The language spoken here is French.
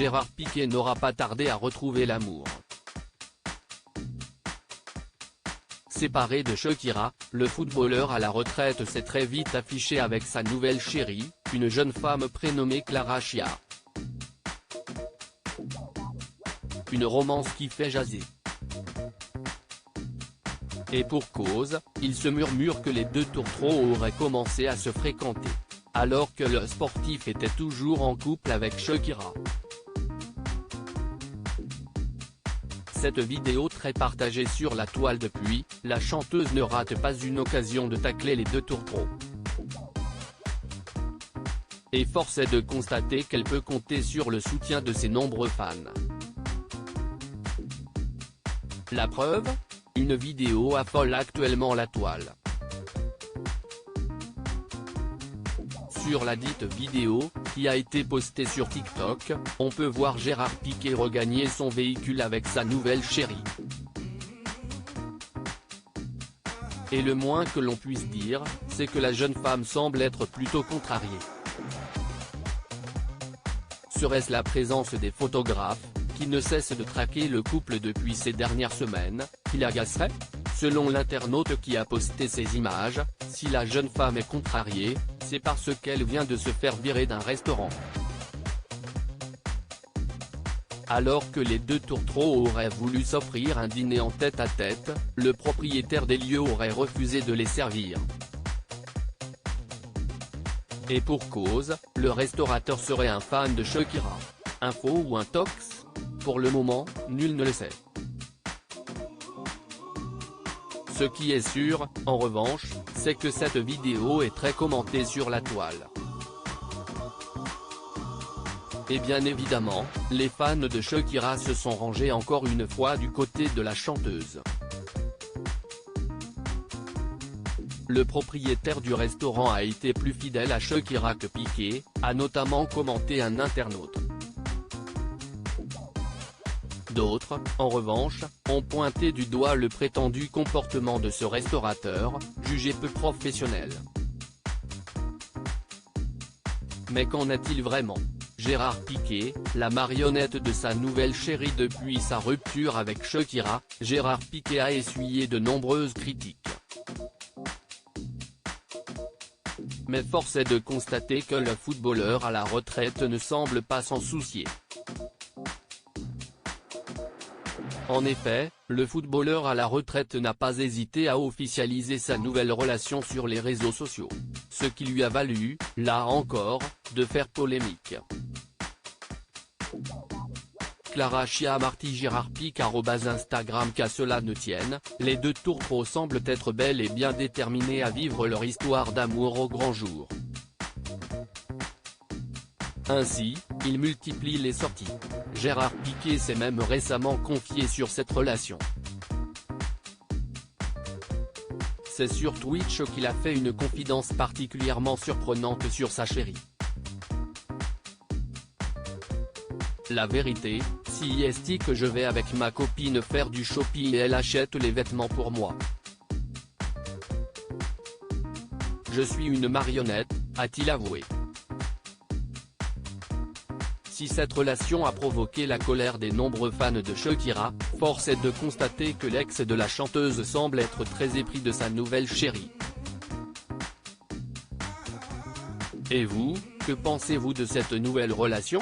Gérard Piqué n'aura pas tardé à retrouver l'amour. Séparé de Shakira, le footballeur à la retraite s'est très vite affiché avec sa nouvelle chérie, une jeune femme prénommée Clara Chia. Une romance qui fait jaser. Et pour cause, il se murmure que les deux tourtereaux auraient commencé à se fréquenter, alors que le sportif était toujours en couple avec Shakira. Cette vidéo très partagée sur la toile depuis, la chanteuse ne rate pas une occasion de tacler les deux tourtereaux. Et force est de constater qu'elle peut compter sur le soutien de ses nombreux fans. La preuve ? Une vidéo affole actuellement la toile. Sur la dite vidéo, qui a été postée sur TikTok, on peut voir Gérard Piqué regagner son véhicule avec sa nouvelle chérie. Et le moins que l'on puisse dire, c'est que la jeune femme semble être plutôt contrariée. Serait-ce la présence des photographes, qui ne cessent de traquer le couple depuis ces dernières semaines, qui l'agacerait ? Selon l'internaute qui a posté ces images, si la jeune femme est contrariée, c'est parce qu'elle vient de se faire virer d'un restaurant. Alors que les deux tourtereaux auraient voulu s'offrir un dîner en tête-à-tête, le propriétaire des lieux aurait refusé de les servir. Et pour cause, le restaurateur serait un fan de Shakira. Info ou intox ? Pour le moment, nul ne le sait. Ce qui est sûr, en revanche, c'est que cette vidéo est très commentée sur la toile. Et bien évidemment, les fans de Shakira se sont rangés encore une fois du côté de la chanteuse. Le propriétaire du restaurant a été plus fidèle à Shakira que Piqué, a notamment commenté un internaute. D'autres, en revanche, ont pointé du doigt le prétendu comportement de ce restaurateur, jugé peu professionnel. Mais qu'en est-il vraiment ? Gérard Piqué, la marionnette de sa nouvelle chérie depuis sa rupture avec Shakira, Gérard Piqué a essuyé de nombreuses critiques. Mais force est de constater que le footballeur à la retraite ne semble pas s'en soucier. En effet, le footballeur à la retraite n'a pas hésité à officialiser sa nouvelle relation sur les réseaux sociaux. Ce qui lui a valu, là encore, de faire polémique. Clara Chia Marty Gérard Piqué @Instagram Qu'à cela ne tienne, les deux tourtereaux semblent être bel et bien déterminés à vivre leur histoire d'amour au grand jour. Ainsi, il multiplie les sorties. Gérard Piqué s'est même récemment confié sur cette relation. C'est sur Twitch qu'il a fait une confidence particulièrement surprenante sur sa chérie. La vérité, si est que je vais avec ma copine faire du shopping et elle achète les vêtements pour moi. Je suis une marionnette, a-t-il avoué. Si cette relation a provoqué la colère des nombreux fans de Shakira, force est de constater que l'ex de la chanteuse semble être très épris de sa nouvelle chérie. Et vous, que pensez-vous de cette nouvelle relation ?